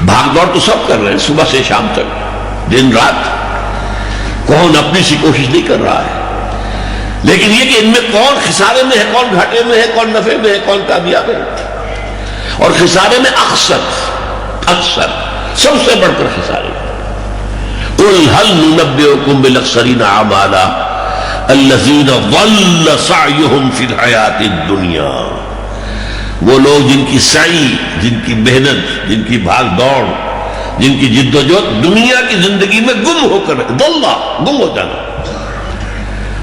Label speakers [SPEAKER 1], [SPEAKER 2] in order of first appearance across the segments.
[SPEAKER 1] بھاگ دوڑ تو سب کر رہے ہیں صبح سے شام تک، دن رات، کون اپنی سی کوشش نہیں کر رہا ہے، لیکن یہ کہ ان میں کون خسارے میں ہے، کون گھاٹے میں ہے، کون نفع میں ہے، کون کامیاب ہے. اور خسارے میں اکثر سب سے بڑھ کر خسارے. قُلْ هَلْ نُنَبِّئُكُمْ بِالْأَخْسَرِينَ أَعْمَالًا الَّذِينَ ضَلَّ سَعْيُهُمْ فِي الْحَيَاةِ الدُّنْيَا، وہ لوگ جن کی سعی، جن کی محنت، جن کی بھاگ دوڑ، جن کی جد و جہد دنیا کی زندگی میں گم ہو کر، گم ہو جانا.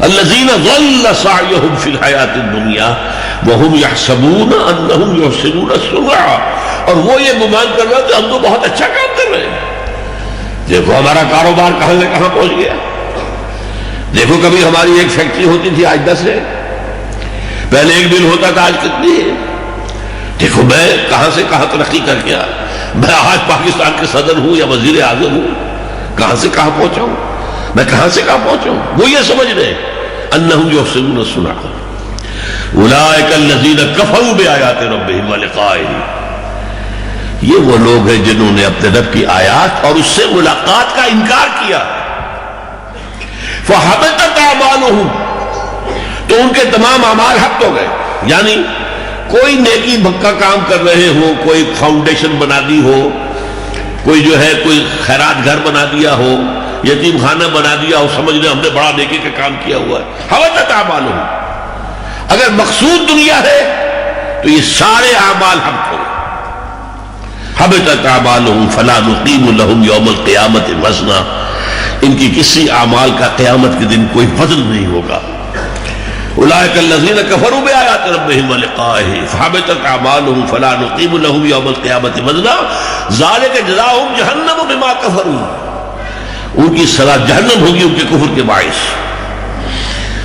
[SPEAKER 1] الَّذِينَ ضَلَّ سَعْيُهُمْ فِي الْحَيَاةِ الدُّنْيَا وَهُمْ يَحْسَبُونَ أَنَّهُمْ يُحْسِنُونَ صُنْعًا، اور وہ یہ گمان کر رہے ہیں کہ ہم تو بہت اچھا کام کر رہے ہیں. دیکھو ہمارا کاروبار کہاں سے کہاں پہنچ گیا. دیکھو کبھی ہماری ایک فیکٹری ہوتی تھی، آج 10 ہے. پہلے ایک دن ہوتا تھا، آج کتنی ہے. دیکھو میں کہاں سے کہاں ترقی کر گیا. میں آج پاکستان کے صدر ہوں یا وزیر اعظم ہوں. کہاں سے کہاں پہنچا ہوں، میں کہاں سے کہاں پہنچا ہوں. وہ یہ سمجھ رہے انہم یحسنون صنعا اولئک الذین کفروا بآیات ربہم ولقائہ، یہ وہ لوگ ہیں جنہوں نے اپنے رب کی آیات اور اس سے ملاقات کا انکار کیا. فحبطت اعمالہم، تو ان کے تمام اعمال حبط ہو گئے. یعنی کوئی نیکی کا کام کر رہے ہو، کوئی فاؤنڈیشن بنا دی ہو، کوئی جو ہے کوئی خیرات گھر بنا دیا ہو، یتیم خانہ بنا دیا ہو، سمجھ رہے ہم نے بڑا نیکی کا کام کیا ہوا ہے. حبطت اعمالہم، اگر مقصود دنیا ہے تو یہ سارے اعمال حبط ہو گئے. حبطت اعمالہم فلا نقیم لہم یوم القیامت وزنا، ان کی کسی اعمال کا قیامت کے دن کوئی وزن نہیں ہوگا. اولئک الذین کفروا بآیات ربہم ولقائہ فحبطت اعمالہم فلا نقیم لہم یوم القیامت وزنا ذالک جزاؤہم جہنم بما کفروا، ان کی سزا جہنم ہوگی ان کے کفر کے باعث.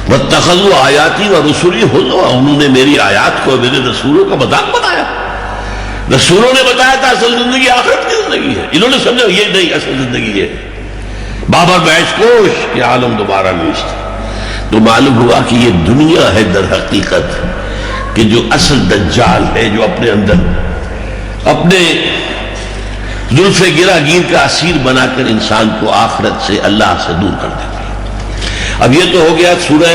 [SPEAKER 1] واتخذوا آیاتی ورسلی ہزوا، انہوں نے میری آیات کو، میرے رسولوں کا مذاق بنایا. رسولوں نے بتایا تھا اصل زندگی آخرت کی زندگی ہے، انہوں نے سمجھا یہ نہیں اصل زندگی ہے. بابا بیش کوش کہ عالم دوبارہ نیست. تو معلوم ہوا کہ یہ دنیا ہے در حقیقت کہ جو اصل دجال ہے، جو اپنے اندر اپنے زلف گرہ گیر کا اسیر بنا کر انسان کو آخرت سے، اللہ سے دور کر دیتا. اب یہ تو ہو گیا سورہ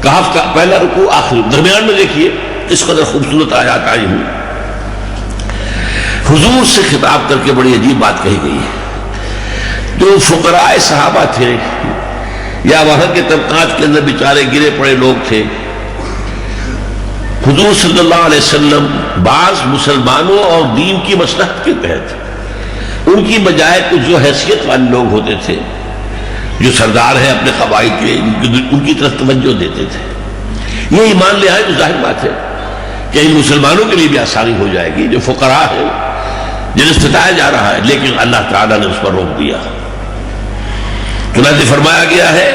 [SPEAKER 1] کہف کا پہلا رکوع. آخر درمیان میں دیکھیے اس قدر خوبصورت آیات آئی ہوئی. حضور سے خطاب کر کے بڑی عجیب بات کہی گئی ہے. جو فقراء صحابہ تھے یا وہاں کے طبقات کے اندر بیچارے گرے پڑے لوگ تھے، حضور صلی اللہ علیہ وسلم بعض مسلمانوں اور دین کی مصلحت کے تحت ان کی بجائے کچھ جو حیثیت والے لوگ ہوتے تھے، جو سردار ہیں اپنے قبائل کے، ان کی طرف توجہ دیتے تھے. یہ ایمان لے آئے تو ظاہر بات ہے کہ ان مسلمانوں کے لیے بھی آسانی ہو جائے گی جو فقراء ہیں جنہیں ستایا جا رہا ہے. لیکن اللہ تعالیٰ نے اس پر روک دیا. چنانچہ فرمایا گیا ہے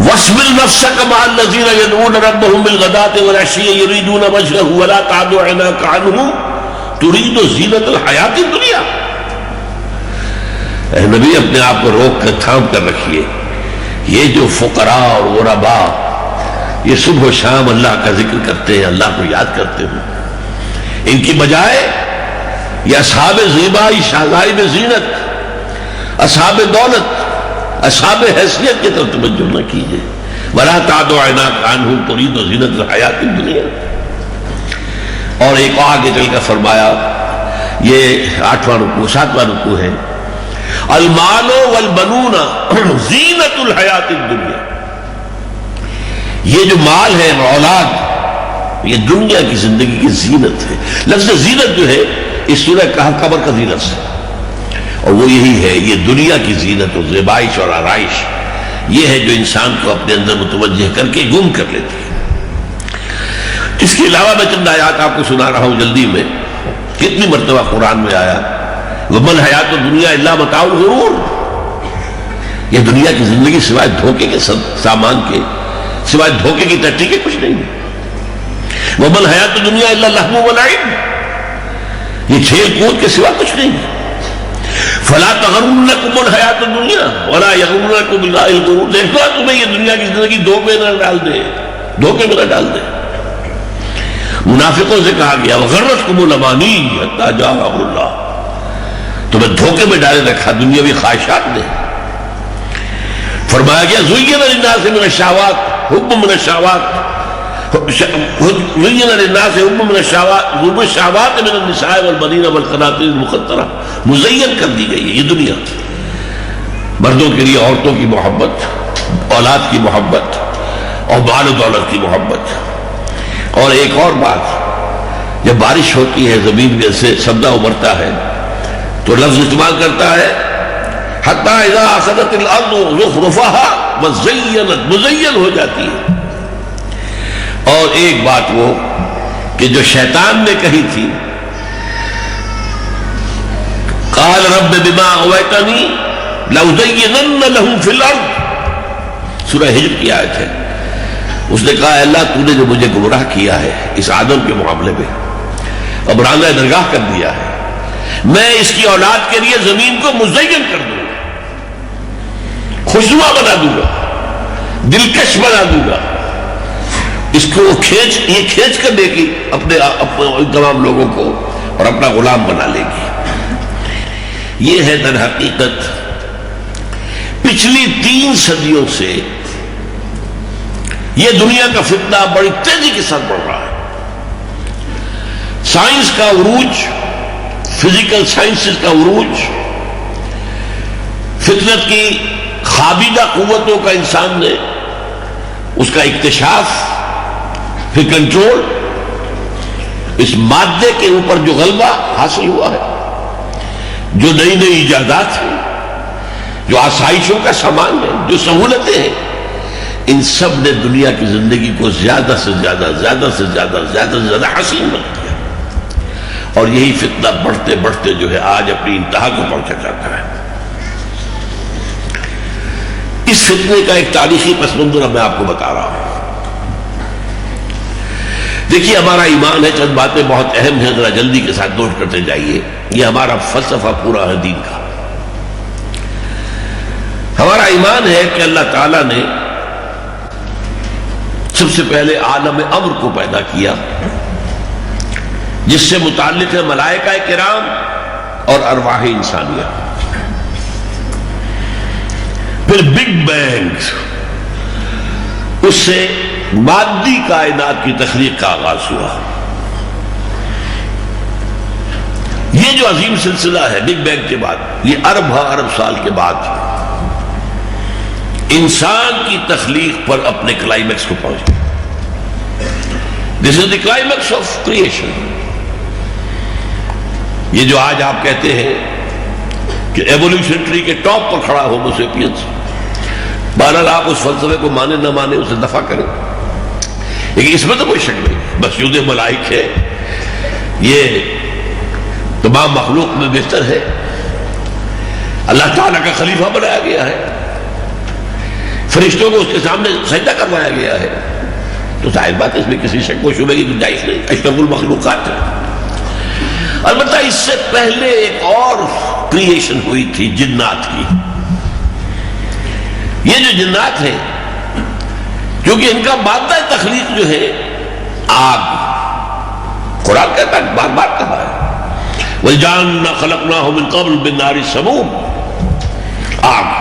[SPEAKER 1] وَاصْبِرْ نَفْسَكَ مَعَ الَّذِينَ يَدْعُونَ رَبَّهُمْ بِالْغَدَاةِ وَالْعَشِيِّ يُرِيدُونَ وَجْهَهُ وَلَا تَعْدُ عَيْنَاكَ عَنْهُمْ تُرِيدُ زِينَةَ الْحَيَاةِ الدُّنْيَا. اے نبی اپنے آپ کو روک کر تھام کر رکھیے. یہ جو فقراء اور غرباء یہ صبح و شام اللہ کا ذکر کرتے ہیں، اللہ کو یاد کرتے ہیں، ان کی بجائے یہ اصحاب زیبائی، شاہزائی میں زینت، اصحاب دولت، اصحاب حیثیت کی طرف توجہ نہ کیجیے. وَلَا تَعْدُ عَيْنَاكَ عَنْهُمْ تُرِيدُ زِينَةَ الْحَيَاةِ الدُّنْيَا. اور ایک آگے چل کر فرمایا، یہ 8واں رکوع 7واں رکوع ہے، المال والبنون زینت الحیات الدنیا. یہ جو مال ہے، اولاد، یہ دنیا کی زندگی کی زینت ہے. لفظ زینت جو ہے اس سورہ کہف قبر کا زینت سے، اور وہ یہی ہے، یہ دنیا کی زینت و زیبائش اور آرائش یہ ہے جو انسان کو اپنے اندر متوجہ کر کے گم کر لیتی ہے. اس کے علاوہ میں چند آیات آپ کو سنا رہا ہوں جلدی میں. کتنی مرتبہ قرآن میں آیا وَمَا الْحَيَاةُ الدُّنْيَا إِلَّا مَتَاعُ الْغُرُورِ، یہ دنیا کی زندگی سوائے دھوکے کے سامان کے، سوائے دھوکے کی ٹٹی کے کچھ نہیں ہے. وَمَا الْحَيَاةُ الدُّنْيَا إِلَّا اللَّهْوُ وَاللَّعِبُ، یہ کھیل کود کے سوا کچھ نہیں ہے. فَلَا تَغُرَّنَّكُمُ الْحَيَاةُ الدُّنْيَا وَلَا يَغُرَّنَّكُم بِاللَّهِ الْغُرُورُ. دیکھو تمہیں یہ دنیا کی زندگی دھوکے میں نہ ڈال دے، دھوکے میں نہ ڈال دے. منافقوں سے کہا گیا وغرتکم الامانی حتی جاء امر اللہ، تمہیں دھوکے میں ڈالے رکھا دنیاوی خواہشات نے. فرمایا گیا زین للناس من الشہوات حب من الشہوات زین للناس حب من الشہوات حب الشہوات من النساء والبنین والقناطیر المقنطرہ، مزین کر دی گئی ہے یہ دنیا. مردوں کے لیے عورتوں کی محبت، اولاد کی محبت اور مال و دولت کی محبت. اور ایک اور بات، جب بارش ہوتی ہے زمین میں سے سبزہ ابھرتا ہے تو لفظ استعمال کرتا ہے حتی اذا اخذت الارض زخرفها وزینت، مزین ہو جاتی ہے. اور ایک بات وہ کہ جو شیطان نے کہی تھی قال رب بما اغویتنی لأزینن لهم فی الارض، سورہ ہجر کی آیت ہے. اس نے کہا اللہ تو نے جو مجھے گمراہ کیا ہے اس آدم کے معاملے میں، اب راندہ درگاہ کر دیا ہے، میں اس کی اولاد کے لیے زمین کو مزین کر دوں گا، خوشنما بنا دوں گا، دلکش بنا دوں گا. اس کو یہ کھینچ کر دے گی اپنے تمام لوگوں کو اور اپنا غلام بنا لے گی. یہ ہے در حقیقت پچھلی 3 صدیوں سے یہ دنیا کا فتنہ بڑی تیزی کے ساتھ بڑھ رہا ہے. سائنس کا عروج، فزیکل سائنسز کا عروج، فطرت کی خوابیدہ قوتوں کا انسان نے اس کا اکتشاف، پھر کنٹرول، اس مادے کے اوپر جو غلبہ حاصل ہوا ہے، جو نئی نئی ایجادات ہیں، جو آسائشوں کا سامان ہے، جو سہولتیں ہیں، ان سب نے دنیا کی زندگی کو زیادہ سے زیادہ حسین بنا دیا. اور یہی فتنہ بڑھتے بڑھتے جو ہے آج اپنی انتہا کو پہنچا جاتا ہے. اس فتنے کا ایک تاریخی پس منظر میں آپ کو بتا رہا ہوں. دیکھیے ہمارا ایمان ہے، چند باتیں بہت اہم ہیں، ذرا جلدی کے ساتھ نوٹ کرتے جائیے. یہ ہمارا فلسفہ پورا ہے دین کا. ہمارا ایمان ہے کہ اللہ تعالیٰ نے سب سے پہلے عالم امر کو پیدا کیا، جس سے متعلق ہے ملائکہ کرام اور ارواح انسانیہ. پھر بگ بینگ، اس سے مادی کائنات کی تخلیق کا آغاز ہوا. یہ جو عظیم سلسلہ ہے بگ بینگ کے بعد، یہ ارب سال کے بعد انسان کی تخلیق پر اپنے کلائمیکس کو پہنچا. دس از دی کلائمیکس آف کریشن. یہ جو آج آپ کہتے ہیں کہ ایولیوشن ٹری کے ٹاپ پر کھڑا ہومو سیپینس، بہرحال آپ اس فلسفے کو مانے نہ مانے اسے دفع کریں، لیکن اس میں تو کوئی شک نہیں، مسجود ملائک ہے، یہ تمام مخلوق میں بہتر ہے، اللہ تعالیٰ کا خلیفہ بنایا گیا ہے، فرشتوں کو اس کے سامنے سجدہ کروایا گیا ہے، تو ظاہر بات اس میں کسی شک و شبہ کی گنجائش نہیں، اشرف المخلوقات ہے. البتہ اس سے پہلے ایک اور کریشن ہوئی تھی جنات کی. یہ جو جنات ہیں، کیونکہ ان کا مادہ تخلیق جو ہے آگ، قرآن کہتا ہے، بار بار کہا ہے وَالْجَانَّ خَلَقْنَاهُ مِن قَبْلُ بِالنَّارِ السَّمُومِ. آگ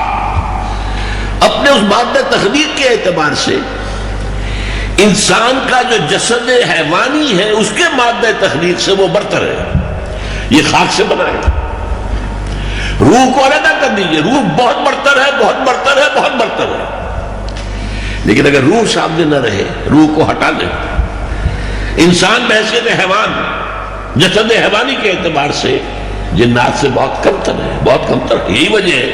[SPEAKER 1] اپنے اس مادہ تخلیق کے اعتبار سے انسان کا جو جسد حیوانی ہے اس کے مادہ تخلیق سے وہ برتر ہے، یہ خاک سے بنا ہے. روح کو علیحدہ کر دیجئے، روح بہت برتر ہے، بہت برتر ہے، بہت برتر ہے. لیکن اگر روح سامنے نہ رہے، روح کو ہٹا دیں، انسان بحیثیت حیوان، جسد حیوانی کے اعتبار سے جنات سے بہت کمتر ہے، بہت کمتر ہے. یہی وجہ ہے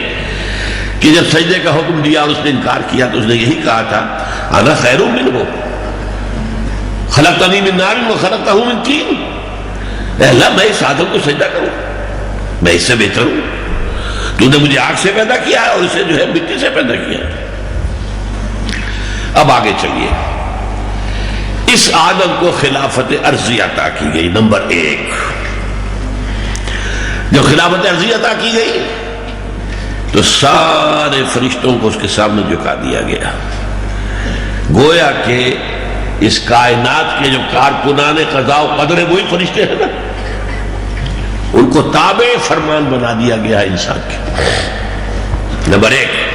[SPEAKER 1] کہ جب سجدے کا حکم دیا اور اس نے انکار کیا تو اس نے یہی کہا تھا انا خیر منہ خلقتنی من نار وخلقتہ من طین. اے اللہ میں اس آدم کو سجدہ کروں، میں اس سے بہتر ہوں، تو نے مجھے آگ سے پیدا کیا ہے اور اسے جو ہے مٹی سے پیدا کیا ہے. اب آگے چلیے. اس آدم کو خلافت عرضی عطا کی گئی. نمبر 1، جب خلافت عرضی عطا کی گئی تو سارے فرشتوں کو اس کے سامنے جھکا دیا گیا، گویا کہ اس کائنات کے جو کارکنان قضاء و قدر ہے وہی فرشتے ہیں نا، ان کو تابع فرمان بنا دیا گیا ہے انسان کے۔ نمبر 1